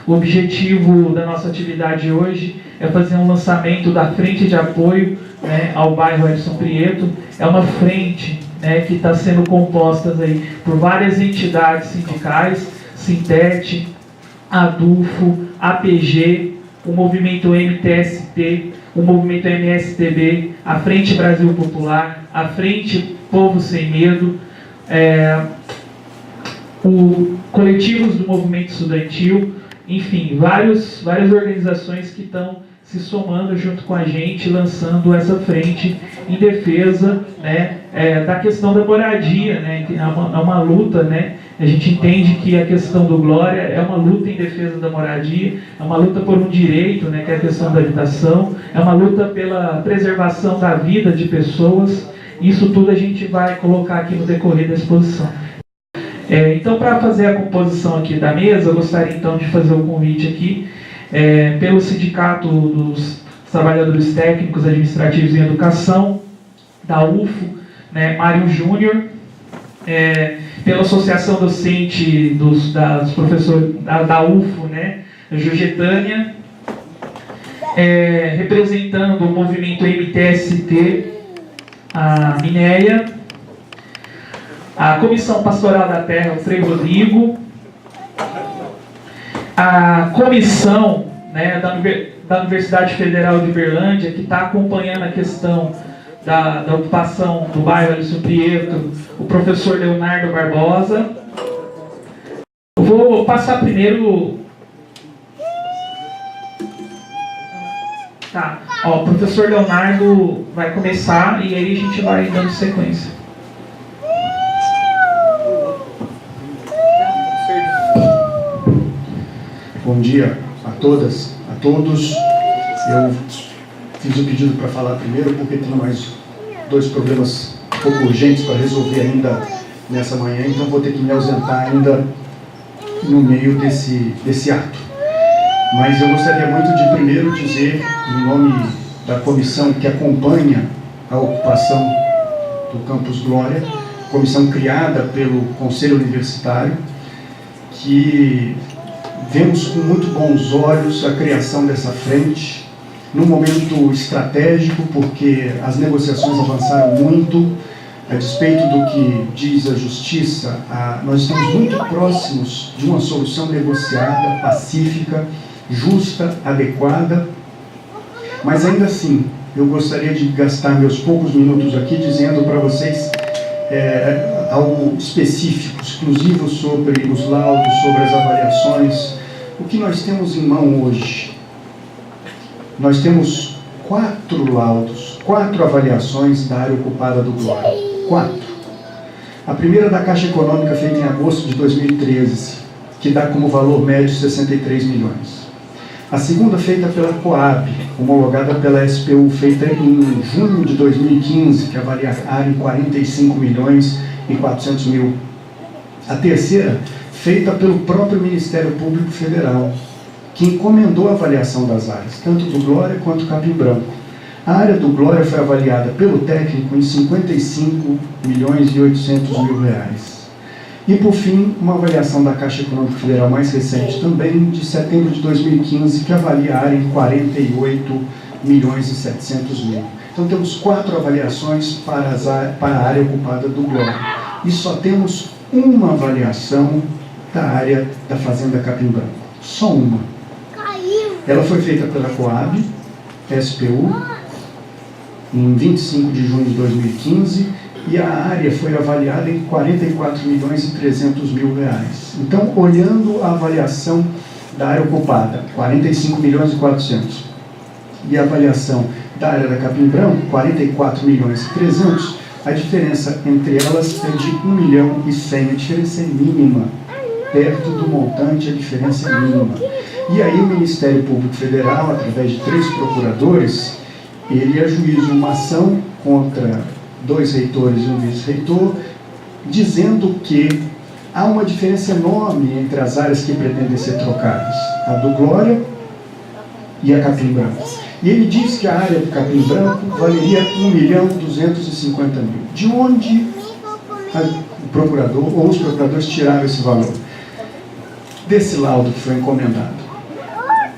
O objetivo da nossa atividade hoje é fazer um lançamento da frente de apoio, né, ao bairro Edson Prieto. É uma frente, né, que está sendo composta aí por várias entidades sindicais, Sintete, ADUFO, APG, o movimento MTST, o movimento MSTB, a Frente Brasil Popular, a Frente Povo Sem Medo, o coletivos do movimento estudantil, enfim, várias organizações que estão se somando junto com a gente, lançando essa frente em defesa, né, da questão da moradia, né, que é uma luta, né. A gente entende que a questão do Glória é uma luta em defesa da moradia, é uma luta por um direito, né, que é a questão da habitação, é uma luta pela preservação da vida de pessoas. Isso tudo a gente vai colocar aqui no decorrer da exposição. Então, para fazer a composição aqui da mesa, eu gostaria então de fazer o convite aqui pelo Sindicato dos Trabalhadores Técnicos, Administrativos em Educação, da UFO, né, Mário Júnior, pela Associação Docente dos Professores da UFO, né, Jugetânia, representando o movimento MTST, a Minéia, a Comissão Pastoral da Terra, o Frei Rodrigo, a comissão, né, da Universidade Federal de Uberlândia, que está acompanhando a questão da ocupação do bairro Edson Prieto, o professor Leonardo Barbosa. Eu vou passar primeiro... Tá, ó, o professor Leonardo vai começar e aí a gente vai dando sequência. Bom dia a todas, a todos. Eu fiz o pedido para falar primeiro porque tenho mais dois problemas um pouco urgentes para resolver ainda nessa manhã, então vou ter que me ausentar ainda no meio desse ato. Mas eu gostaria muito de primeiro dizer, em nome da comissão que acompanha a ocupação do Campus Glória, comissão criada pelo Conselho Universitário, que vemos com muito bons olhos a criação dessa frente, num momento estratégico, porque as negociações avançaram muito, a despeito do que diz a Justiça, nós estamos muito próximos de uma solução negociada, pacífica, justa, adequada, mas ainda assim, eu gostaria de gastar meus poucos minutos aqui dizendo para vocês algo específico, exclusivo sobre os laudos, sobre as avaliações. O que nós temos em mão hoje? Nós temos 4 laudos, 4 avaliações da área ocupada do Glória. 4. A primeira da Caixa Econômica, feita em agosto de 2013, que dá como valor médio 63 milhões. A segunda, feita pela Coab, homologada pela SPU, feita em junho de 2015, que avalia a área em 45 milhões e 400 mil. A terceira, feita pelo próprio Ministério Público Federal, que encomendou a avaliação das áreas, tanto do Glória quanto do Capim Branco. A área do Glória foi avaliada pelo técnico em 55 milhões e 800 mil reais. E, por fim, uma avaliação da Caixa Econômica Federal mais recente, também de setembro de 2015, que avalia a área em 48 milhões e 700 mil. Então, temos 4 avaliações para a área ocupada do Glória. E só temos uma avaliação da área da Fazenda Capim Branco. Só uma. Ela foi feita pela Coab, SPU, em 25 de junho de 2015, e a área foi avaliada em 44 milhões e 300 mil reais. Então, olhando a avaliação da área ocupada, 45 milhões e 400, e a avaliação da área da Capim Branco, 44 milhões e 300, a diferença entre elas é de 1 milhão e 100, a diferença é mínima. Perto do montante, a diferença é mínima. E aí o Ministério Público Federal, através de 3 procuradores, ele ajuiza uma ação contra 2 reitores e um vice-reitor, dizendo que há uma diferença enorme entre as áreas que pretendem ser trocadas, a do Glória e a Capim Branco. E ele diz que a área do Capim Branco valeria 1.250.000. De onde o procurador ou os procuradores tiraram esse valor? Desse laudo que foi encomendado.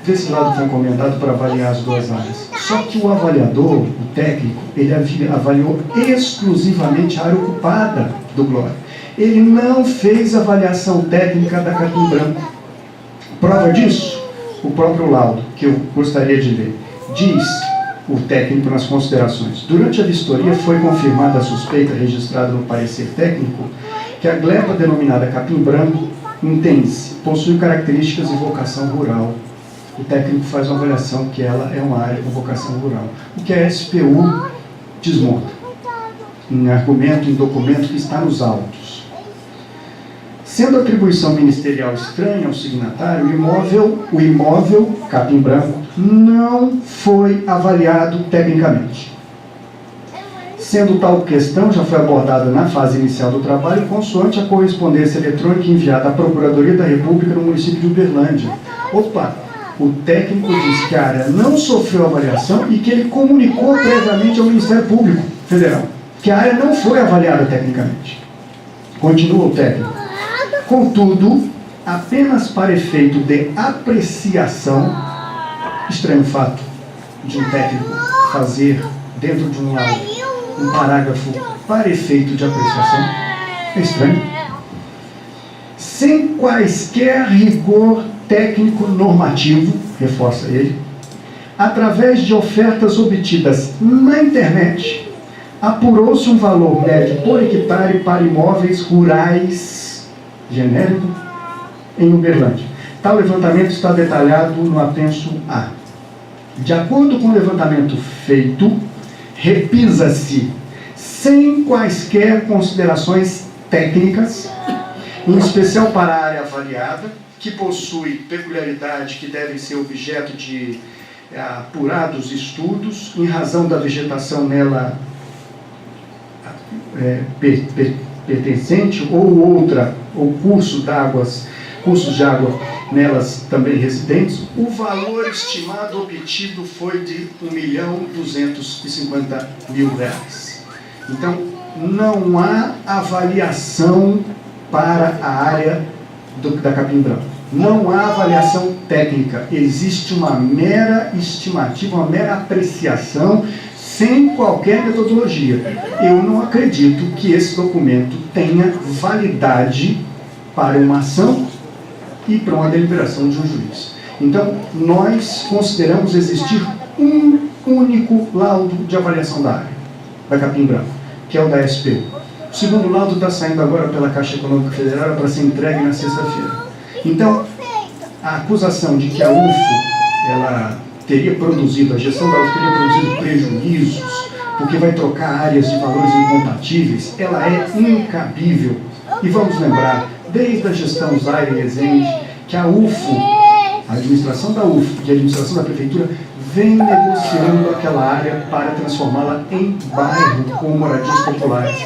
desse lado foi encomendado para avaliar as duas áreas. Só que o avaliador, o técnico, ele avaliou exclusivamente a área ocupada do Glória. Ele não fez avaliação técnica da Capim Branco. Prova disso, o próprio laudo, que eu gostaria de ler. Diz o técnico nas considerações: durante a vistoria foi confirmada a suspeita registrada no parecer técnico que a gleba denominada Capim Branco, entende-se, possui características de vocação rural. O técnico faz uma avaliação que ela é uma área com vocação rural. O que a SPU desmonta em argumento, em documento que está nos autos. Sendo a atribuição ministerial estranha ao signatário, o imóvel Capim Branco não foi avaliado tecnicamente. Sendo tal questão já foi abordada na fase inicial do trabalho, consoante a correspondência eletrônica enviada à Procuradoria da República no município de Uberlândia. Opa! O técnico diz que a área não sofreu avaliação e que ele comunicou previamente ao Ministério Público Federal que a área não foi avaliada tecnicamente. Continua o técnico. Contudo, apenas para efeito de apreciação, estranho fato de um técnico fazer dentro de um laudo um parágrafo para efeito de apreciação, é estranho. Sem quaisquer rigor técnico normativo, reforça ele, através de ofertas obtidas na internet, apurou-se um valor médio por hectare para imóveis rurais, genérico, em Uberlândia. Tal levantamento está detalhado no apenso A. De acordo com o levantamento feito, repisa-se, sem quaisquer considerações técnicas, em especial para a área avaliada, que possui peculiaridade que devem ser objeto de apurados estudos, em razão da vegetação nela pertencente, ou cursos de água nelas também residentes, o valor estimado obtido foi de R$1.250.000. Então, não há avaliação para a área da Capim Branco. Não há avaliação técnica. Existe uma mera estimativa, uma mera apreciação, sem qualquer metodologia. Eu não acredito que esse documento tenha validade para uma ação e para uma deliberação de um juiz. Então, nós consideramos existir um único laudo de avaliação da área, da Capim Branco, que é o da SPU. O segundo laudo está saindo agora pela Caixa Econômica Federal para ser entregue na sexta-feira. Então, a acusação de que a UFO, ela teria produzido, a gestão da UFO teria produzido prejuízos, porque vai trocar áreas de valores incompatíveis, ela é incabível. E vamos lembrar, desde a gestão Zaire e Rezende, que a UFO, a administração da UFO e a administração da Prefeitura, vem negociando aquela área para transformá-la em bairro com moradias populares.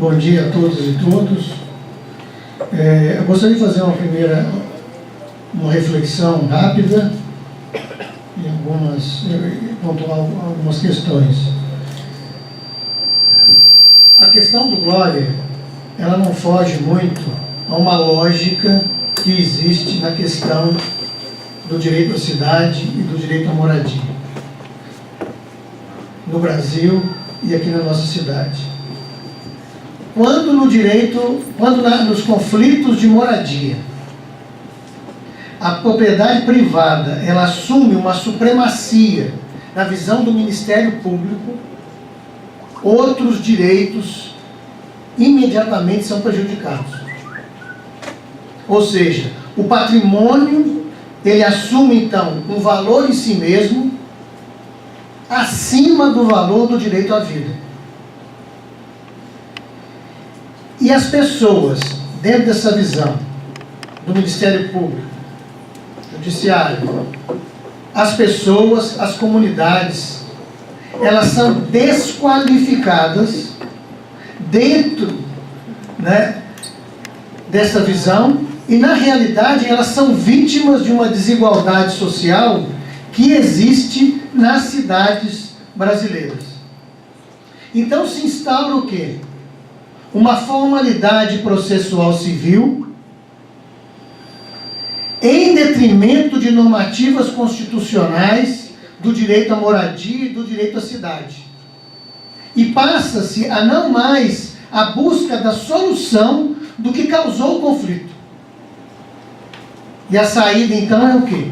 Bom dia a todos e todas. Eu gostaria de fazer uma reflexão rápida e pontuar algumas questões. A questão do Glória, ela não foge muito a uma lógica que existe na questão do direito à cidade e do direito à moradia no Brasil e aqui na nossa cidade. Quando nos conflitos de moradia, a propriedade privada, ela assume uma supremacia na visão do Ministério Público, outros direitos imediatamente são prejudicados. Ou seja, o patrimônio, ele assume então um valor em si mesmo acima do valor do direito à vida. E as pessoas, dentro dessa visão do Ministério Público, Judiciário, as pessoas, as comunidades, elas são desqualificadas dentro, dessa visão, e na realidade elas são vítimas de uma desigualdade social que existe nas cidades brasileiras. Então se instaura o quê? Uma formalidade processual civil em detrimento detrimento de normativas constitucionais, do direito à moradia e do direito à cidade. E passa-se a não mais a busca da solução do que causou o conflito. E a saída, então, é o quê?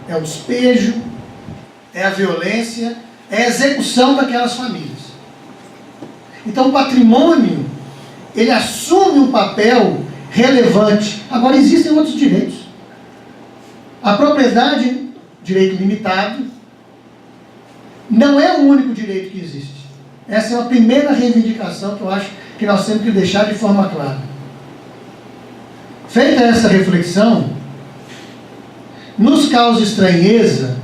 É o despejo, é a violência, é a execução daquelas famílias. Então, o patrimônio, ele assume um papel relevante. Agora, existem outros direitos. A propriedade, direito limitado, não é o único direito que existe. Essa é a primeira reivindicação que eu acho que nós temos que deixar de forma clara. Feita essa reflexão, nos causa estranheza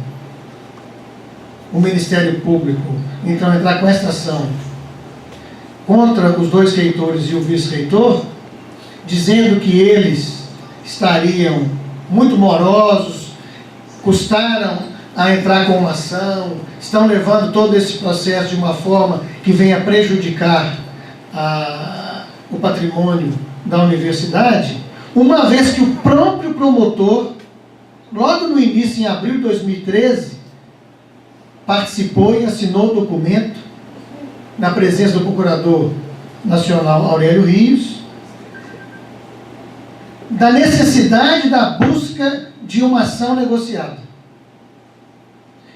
o Ministério Público então entrar com esta ação contra os 2 reitores e o vice-reitor, dizendo que eles estariam muito morosos, custaram a entrar com uma ação, estão levando todo esse processo de uma forma que venha prejudicar o patrimônio da universidade, uma vez que o próprio promotor, logo no início, em abril de 2013, participou e assinou o documento, na presença do Procurador Nacional Aurélio Rios, da necessidade da busca de uma ação negociada.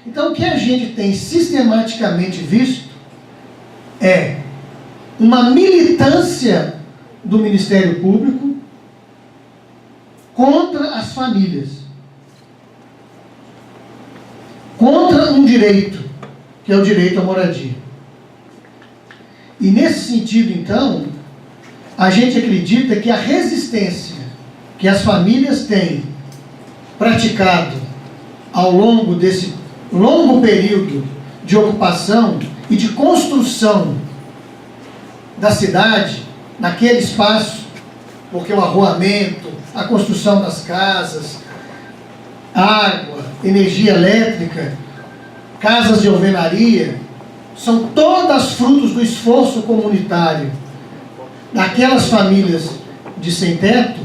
Então, o que a gente tem sistematicamente visto é uma militância do Ministério Público contra as famílias, contra um direito, que é o direito à moradia. E nesse sentido, então, a gente acredita que a resistência que as famílias têm praticado ao longo desse longo período de ocupação e de construção da cidade, naquele espaço, porque o arruamento, a construção das casas, água, energia elétrica, casas de alvenaria, são todas frutos do esforço comunitário daquelas famílias de sem-teto.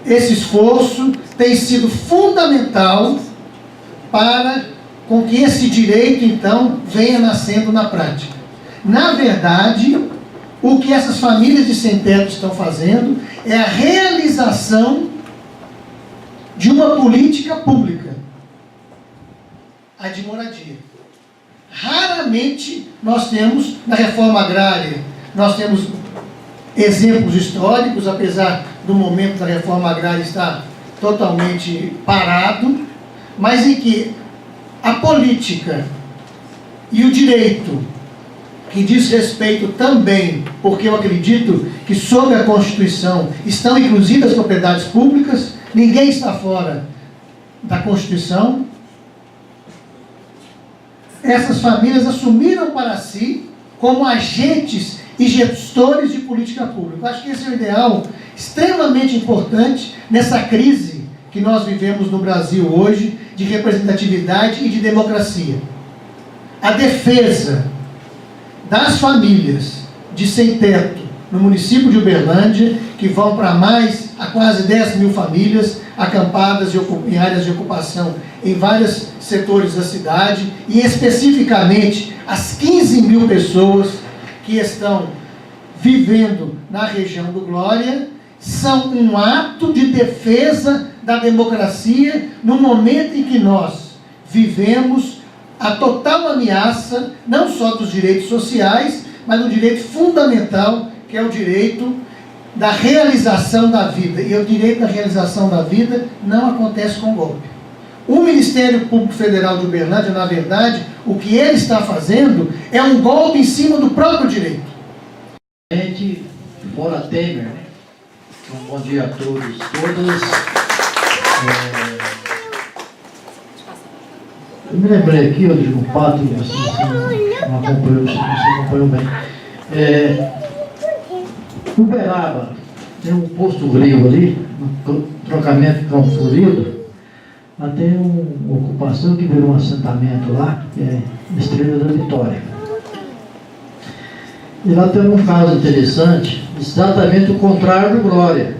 Esse esforço tem sido fundamental para com que esse direito, então, venha nascendo na prática. Na verdade, o que essas famílias de sem-teto estão fazendo é a realização de uma política pública, a de moradia. Raramente nós temos, na reforma agrária, nós temos exemplos históricos, apesar do momento da reforma agrária estar totalmente parado, mas em que a política e o direito, que diz respeito também, porque eu acredito que sob a Constituição estão inclusive as propriedades públicas, ninguém está fora da Constituição. Essas famílias assumiram para si como agentes e gestores de política pública. Eu acho que esse é um ideal extremamente importante nessa crise que nós vivemos no Brasil hoje, de representatividade e de democracia. A defesa das famílias de sem-teto no município de Uberlândia, que vão para a quase 10 mil famílias acampadas em áreas de ocupação em vários setores da cidade, e especificamente as 15 mil pessoas que estão vivendo na região do Glória, são um ato de defesa da democracia no momento em que nós vivemos a total ameaça, não só dos direitos sociais, mas do direito fundamental, que é o direito da realização da vida. E o direito da realização da vida não acontece com golpe. O Ministério Público Federal de Uberlândia, na verdade, o que ele está fazendo é um golpe em cima do próprio direito. Gente, fora Temer, né? Um bom dia a todos, todas. Eu me lembrei aqui, eu digo, um pato, você não acompanhou bem. Uberaba tem um posto Rio ali, no trocamento Campo Florido, lá tem uma ocupação que virou um assentamento lá, que é Estrela da Vitória. E lá tem um caso interessante, exatamente o contrário do Glória.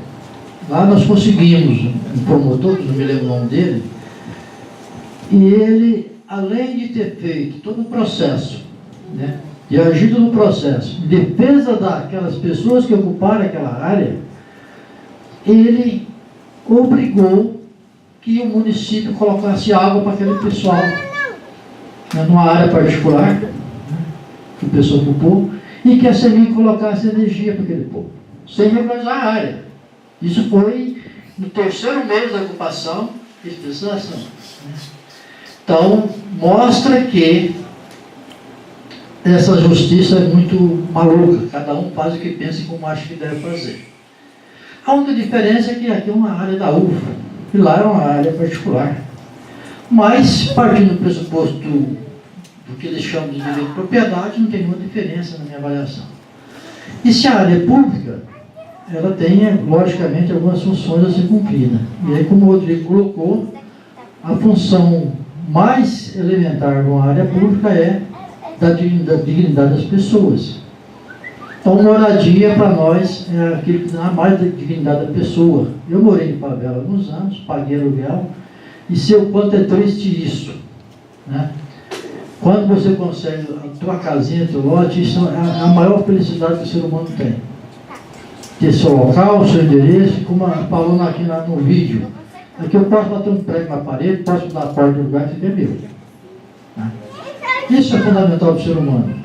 Lá nós conseguimos um promotor, que não me lembro o nome dele, e ele, além de ter feito todo o processo, né, e agido no processo, em defesa daquelas pessoas que ocuparam aquela área, ele obrigou que o município colocasse água para aquele pessoal, né, numa área particular, né, que o pessoal ocupou, e que a CEMIG colocasse energia para aquele povo, sem regularizar a área. Isso foi no 3º mês da ocupação e fiscalização. Então, mostra que essa justiça é muito maluca, cada um faz o que pensa e como acha que deve fazer. A única diferença é que aqui é uma área da UFA, e lá é uma área particular. Mas, partindo do pressuposto do que eles chamam de direito de propriedade, não tem nenhuma diferença na minha avaliação. E se a área é pública, ela tem, logicamente, algumas funções a ser cumprida. E aí, como o Rodrigo colocou, a função mais elementar de uma área pública é da dignidade das pessoas. Então, moradia, para nós, é aquilo que dá mais da dignidade da pessoa. Eu morei em favela há alguns anos, paguei aluguel, e sei o quanto é triste isso, né? Quando você consegue a tua casinha, teu lote, isso é a maior felicidade que o ser humano tem. Ter seu local, seu endereço, como falou aqui no vídeo. Aqui eu posso bater um prego na parede, posso dar a porta do lugar que é meu. Né? Isso é fundamental para o ser humano.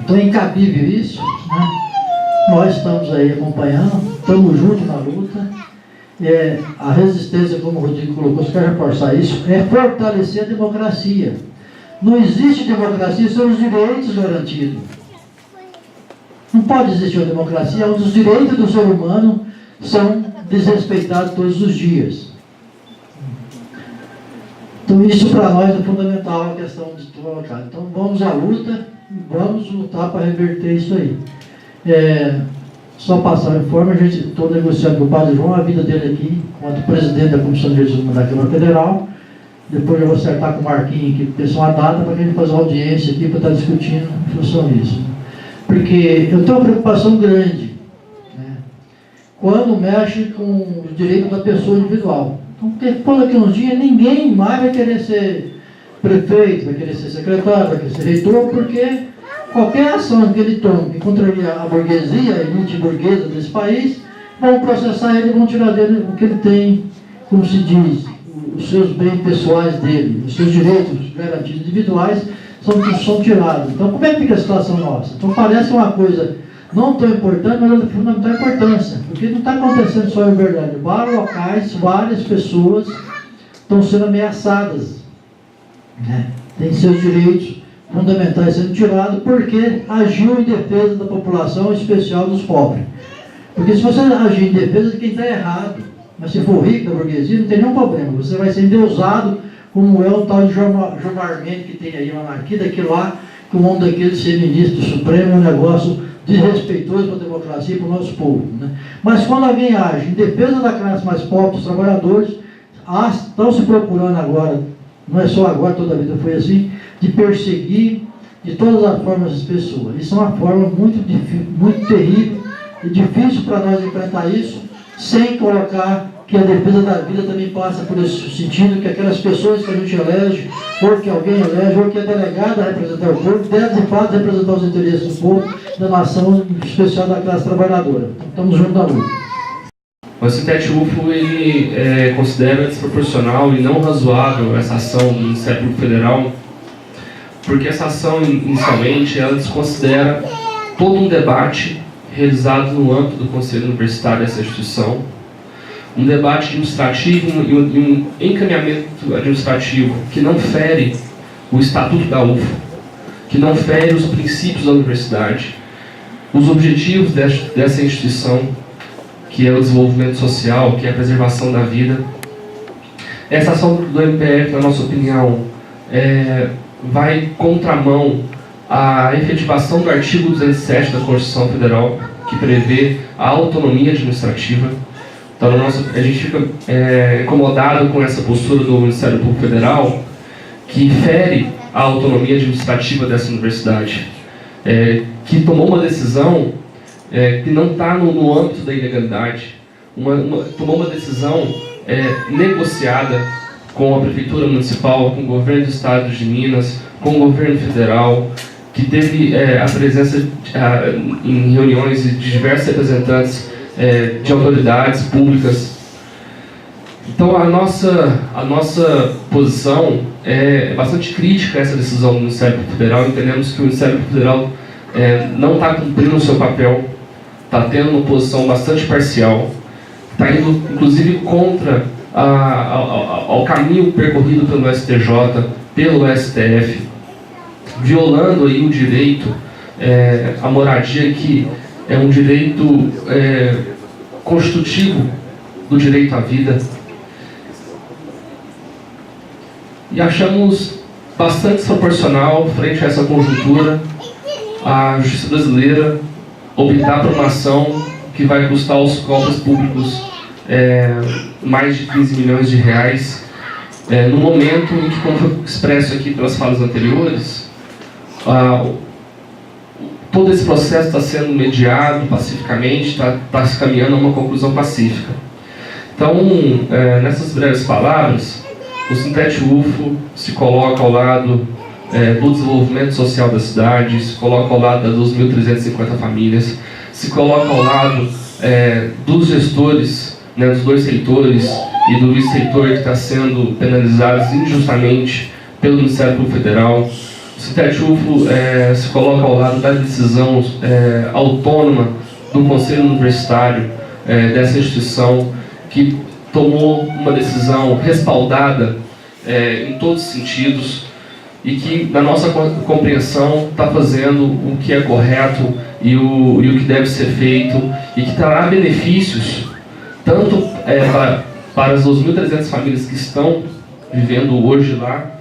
Então é incabível isso, né? Nós estamos aí acompanhando, estamos juntos na luta. A resistência, como o Rodrigo colocou, se quer reforçar isso, é fortalecer a democracia. Não existe democracia sem os direitos garantidos. Não pode existir uma democracia onde os direitos do ser humano são desrespeitados todos os dias. Então isso para nós é fundamental, a questão de colocar. Então vamos à luta, vamos lutar para reverter isso aí. Só passar a informa, a gente estou negociando com o Padre João a vida dele aqui, quanto presidente da Comissão de Direitos Humanos da Câmara Federal. Depois eu vou acertar com o Marquinhos aqui, porque é uma data para a gente fazer uma audiência aqui para estar discutindo em função disso. Porque eu tenho uma preocupação grande, né, quando mexe com os direitos da pessoa individual. Então, depois daqui a uns dias, ninguém mais vai querer ser prefeito, vai querer ser secretário, vai querer ser reitor, porque qualquer ação que ele tome que contraria a burguesia, a elite burguesa desse país, vão processar ele e vão tirar dele o que ele tem, como se diz, os seus bens pessoais dele, os seus direitos garantidos individuais são tirados. Então, como é que fica a situação nossa? Então, parece uma coisa não tão importante, mas é de fundamental importância, porque não está acontecendo só em verdade. Vários locais, várias pessoas estão sendo ameaçadas, né? Tem seus direitos fundamentais sendo tirados porque agiu em defesa da população, em especial dos pobres. Porque se você agir em defesa de quem está errado, mas se for rico da burguesia, não tem nenhum problema. Você vai ser endeusado, como é o tal de Gilmar Mendes que tem aí uma aqui, daquilo lá, que o homem daquele ser ministro supremo é um negócio desrespeitoso para a democracia e para o nosso povo, né? Mas quando alguém age em defesa da classe mais pobre, dos trabalhadores, estão se procurando agora, não é só agora, toda a vida foi assim, de perseguir de todas as formas as pessoas. Isso é uma forma muito terrível e difícil para nós enfrentar isso, sem colocar que a defesa da vida também passa por esse sentido, que aquelas pessoas que a gente elege, ou que alguém elege, ou que é delegado a representar o povo, deve de fato representar os interesses do povo, da nação, em especial da classe trabalhadora. Estamos juntos na luta. O Sintete UFO ele considera desproporcional e não razoável essa ação do Ministério Público Federal, porque essa ação, inicialmente, ela desconsidera todo um debate realizado no âmbito do Conselho Universitário dessa instituição, um debate administrativo e um encaminhamento administrativo que não fere o Estatuto da UFO, que não fere os princípios da universidade, os objetivos dessa instituição, que é o desenvolvimento social, que é a preservação da vida. Essa ação do MPF, na nossa opinião, vai contramão à efetivação do artigo 207 da Constituição Federal, que prevê a autonomia administrativa. Então, a gente fica incomodado com essa postura do Ministério Público Federal, que fere a autonomia administrativa dessa universidade, que tomou uma decisão que não está no âmbito da ilegalidade. tomou uma decisão negociada com a Prefeitura Municipal, com o Governo do Estado de Minas, com o Governo Federal, que teve a presença em reuniões de diversos representantes de autoridades públicas. Então a nossa posição é bastante crítica a essa decisão do Ministério Federal. Entendemos que o Ministério Federal não está cumprindo o seu papel, está tendo uma posição bastante parcial, está indo inclusive contra ao caminho percorrido pelo STJ, pelo STF, violando aí o direito à moradia, que é um direito constitutivo do direito à vida. E achamos bastante desproporcional, frente a essa conjuntura, a justiça brasileira optar por uma ação que vai custar aos cofres públicos mais de 15 milhões de reais, no momento em que, como foi expresso aqui pelas falas anteriores, todo esse processo está sendo mediado pacificamente, está se caminhando a uma conclusão pacífica. Então, nessas breves palavras, o Sintet-UFO se coloca ao lado do desenvolvimento social da cidade, se coloca ao lado das 2.350 famílias, se coloca ao lado dos gestores, dos dois reitores e do vice-reitor que está sendo penalizados injustamente pelo Ministério Público Federal. O Sintet-UFO se coloca ao lado da decisão autônoma do Conselho Universitário dessa instituição, que tomou uma decisão respaldada em todos os sentidos e que, na nossa compreensão, está fazendo o que é correto e o que deve ser feito, e que trará benefícios tanto para as 2.300 famílias que estão vivendo hoje lá,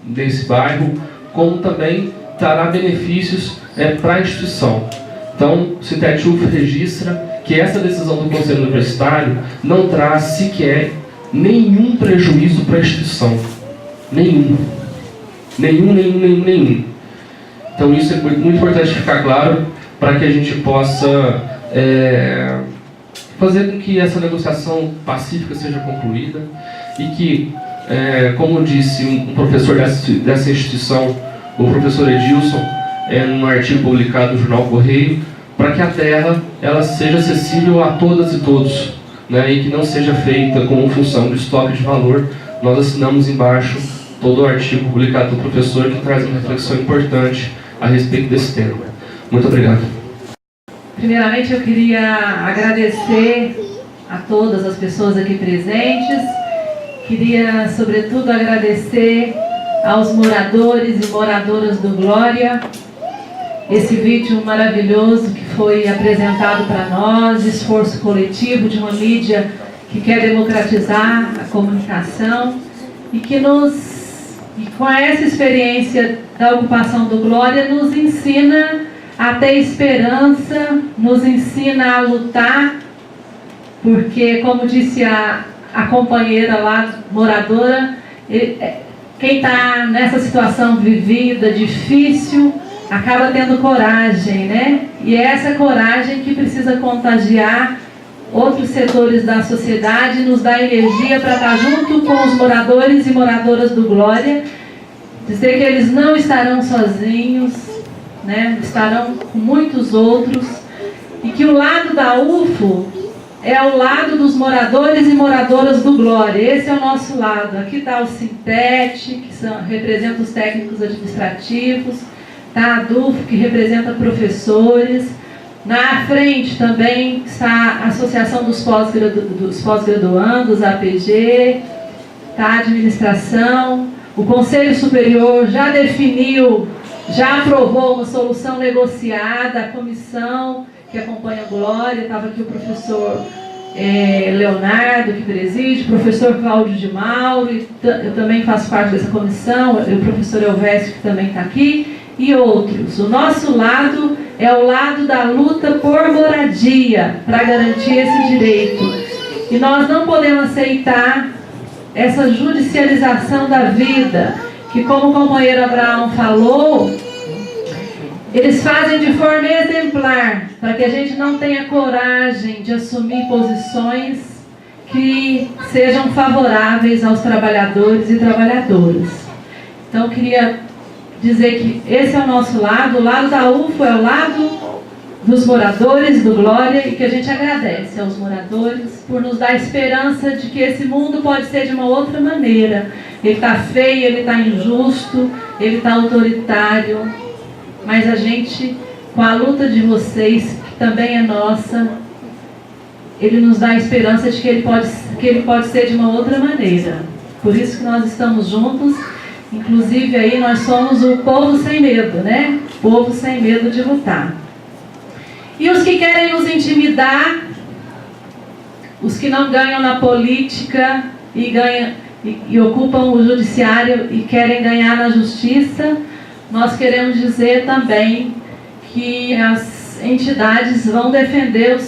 nesse bairro, como também trará benefícios para a instituição. Então, o Sintet-UFO registra que essa decisão do Conselho Universitário não traz sequer nenhum prejuízo para a instituição. Nenhum. Então isso é muito importante ficar claro, para que a gente possa fazer com que essa negociação pacífica seja concluída e que, como disse um professor dessa instituição, o professor Edilson, num artigo publicado no Jornal Correio, para que a terra ela seja acessível a todas e todos, e que não seja feita como função de estoque de valor. Nós assinamos embaixo todo o artigo publicado pelo professor, que traz uma reflexão importante a respeito desse tema. Muito obrigado. Primeiramente, eu queria agradecer a todas as pessoas aqui presentes. Queria, sobretudo, agradecer aos moradores e moradoras do Glória, esse vídeo maravilhoso que foi apresentado para nós, esforço coletivo de uma mídia que quer democratizar a comunicação e que com essa experiência da ocupação do Glória, nos ensina a ter esperança, nos ensina a lutar, porque, como disse a companheira lá, moradora, quem está nessa situação vivida, difícil, acaba tendo coragem, E é essa coragem que precisa contagiar outros setores da sociedade, nos dá energia para estar junto com os moradores e moradoras do Glória, dizer que eles não estarão sozinhos, estarão com muitos outros, e que o lado da UFO é o lado dos moradores e moradoras do Glória. Esse é o nosso lado. Aqui está o Sintet, que representa os técnicos administrativos, está a DUFO, que representa professores. Na frente também está a Associação dos Pós-Graduandos, a APG, está a administração. O Conselho Superior já definiu, já aprovou uma solução negociada, a comissão que acompanha a Glória, estava aqui o professor Leonardo, que preside, o professor Cláudio de Mauro, eu também faço parte dessa comissão, o professor Elvésio, que também está aqui, e outros. O nosso lado é o lado da luta por moradia, para garantir esse direito. E nós não podemos aceitar essa judicialização da vida, que, como o companheiro Abraão falou, Eles fazem de forma exemplar, para que a gente não tenha coragem de assumir posições que sejam favoráveis aos trabalhadores e trabalhadoras. Então, eu queria dizer que esse é o nosso lado, o lado da UFO é o lado dos moradores do Glória, e que a gente agradece aos moradores por nos dar esperança de que esse mundo pode ser de uma outra maneira. Ele está feio, ele está injusto, ele está autoritário, mas a gente, com a luta de vocês, que também é nossa, ele nos dá a esperança de que ele pode ser de uma outra maneira. Por isso que nós estamos juntos, inclusive aí nós somos o povo sem medo, né? Povo sem medo de lutar. E os que querem nos intimidar, os que não ganham na política e ocupam o judiciário e querem ganhar na justiça, nós queremos dizer também que as entidades vão defender os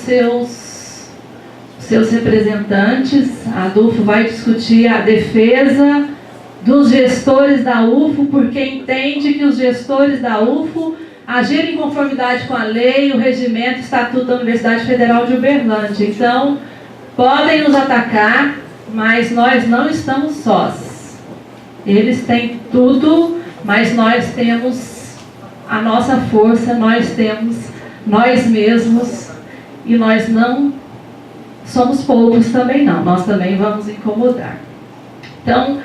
seus representantes. A ADUFO vai discutir a defesa dos gestores da UFO, porque entende que os gestores da UFO agirem em conformidade com a lei, o regimento, o Estatuto da Universidade Federal de Uberlândia. Então, podem nos atacar, mas nós não estamos sós. Eles têm tudo, mas nós temos a nossa força, nós temos nós mesmos, e nós não somos poucos também não, nós também vamos incomodar. Então,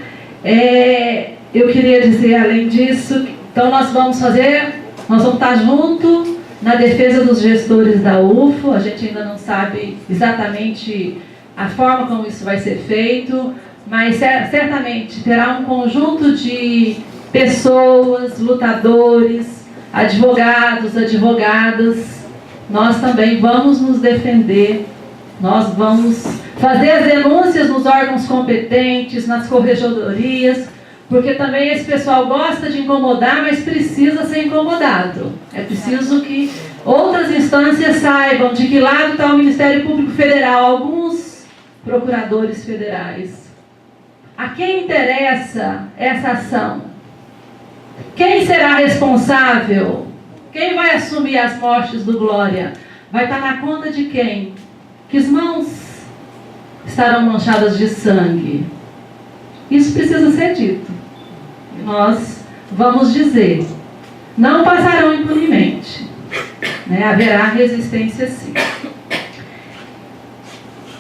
eu queria dizer, além disso, então nós vamos estar junto na defesa dos gestores da UFO. A gente ainda não sabe exatamente a forma como isso vai ser feito, mas certamente terá um conjunto de pessoas, lutadores, advogados, advogadas. Nós também vamos nos defender, nós vamos fazer as denúncias nos órgãos competentes, nas corregedorias, porque também esse pessoal gosta de incomodar, mas precisa ser incomodado. É preciso que outras instâncias saibam de que lado está o Ministério Público Federal, alguns procuradores federais. A quem interessa essa ação? Quem será responsável? Quem vai assumir as mortes do Glória? Vai estar na conta de quem? Que as mãos estarão manchadas de sangue? Isso precisa ser dito. Nós vamos dizer, não passarão impunemente, né? Haverá resistência sim.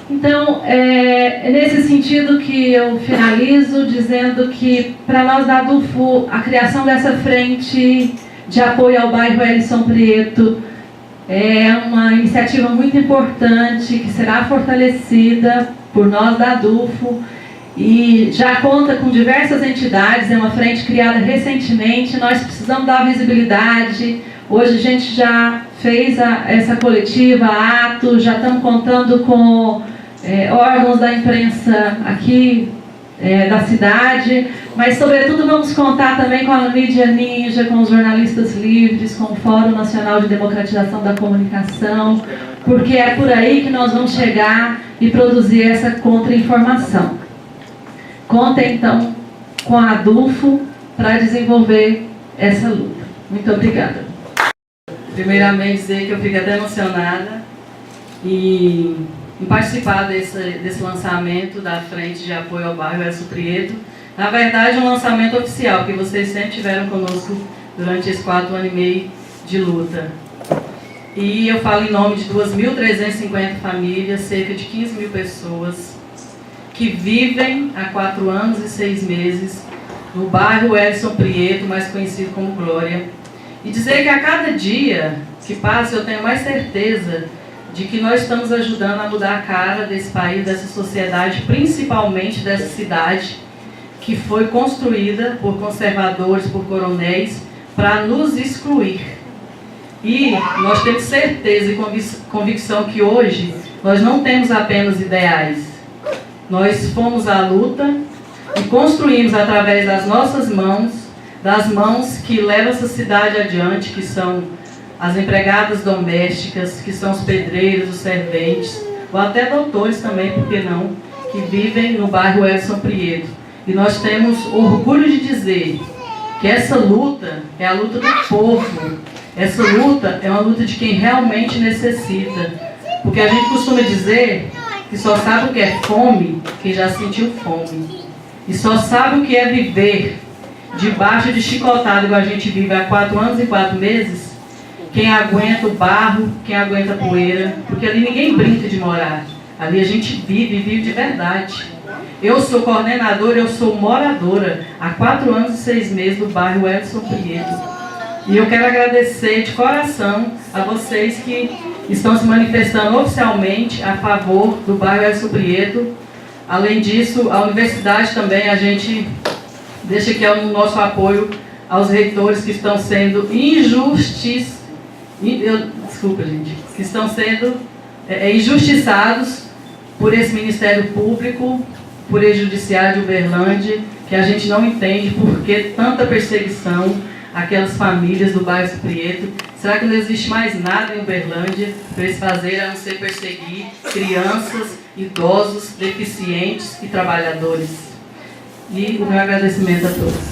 Então, é nesse sentido que eu finalizo dizendo que, para nós da ADUFO, a criação dessa frente de apoio ao bairro Helisson Prieto é uma iniciativa muito importante, que será fortalecida por nós da ADUFO, e já conta com diversas entidades. É uma frente criada recentemente, nós precisamos dar visibilidade. Hoje a gente já fez essa coletiva, ato, já estamos contando com órgãos da imprensa aqui da cidade, mas sobretudo vamos contar também com a mídia ninja, com os jornalistas livres, com o Fórum Nacional de Democratização da Comunicação, porque é por aí que nós vamos chegar e produzir essa contra-informação. Contem, então, com a ADUFO para desenvolver essa luta. Muito obrigada. Primeiramente, dizer que eu fico até emocionada em participar desse lançamento da Frente de Apoio ao Bairro Helisson Prieto. Na verdade, um lançamento oficial, que vocês sempre tiveram conosco durante esses 4 anos e meio de luta. E eu falo em nome de 2.350 famílias, cerca de 15 mil pessoas, que vivem há 4 anos e 6 meses no bairro Helisson Prieto, mais conhecido como Glória. E dizer que a cada dia que passa eu tenho mais certeza de que nós estamos ajudando a mudar a cara desse país, dessa sociedade, principalmente dessa cidade, que foi construída por conservadores, por coronéis, para nos excluir. E nós temos certeza e convicção que hoje nós não temos apenas ideais. Nós fomos à luta e construímos através das nossas mãos, das mãos que levam essa cidade adiante, que são as empregadas domésticas, que são os pedreiros, os serventes, ou até doutores também, por que não, que vivem no bairro Helisson Prieto. E nós temos orgulho de dizer que essa luta é a luta do povo, Essa luta é uma luta de quem realmente necessita. Porque a gente costuma dizer que só sabe o que é fome quem já sentiu fome. E só sabe o que é viver debaixo de chicotada, igual a gente vive há 4 anos e 4 meses, quem aguenta o barro, quem aguenta a poeira, porque ali ninguém brinca de morar. Ali a gente vive de verdade. Eu sou coordenadora, eu sou moradora há 4 anos e 6 meses do bairro Edson Prieto. E eu quero agradecer de coração a vocês que estão se manifestando oficialmente a favor do bairro Edson Prieto. Além disso, a universidade também, a gente deixa aqui o nosso apoio aos reitores que estão sendo que estão sendo injustiçados por esse Ministério Público, por esse Judiciário de Uberlândia, que a gente não entende por que tanta perseguição àquelas famílias do bairro Prieto. Será que não existe mais nada em Uberlândia para eles fazerem a não ser perseguir crianças, idosos, deficientes e trabalhadores? E o meu agradecimento a todos.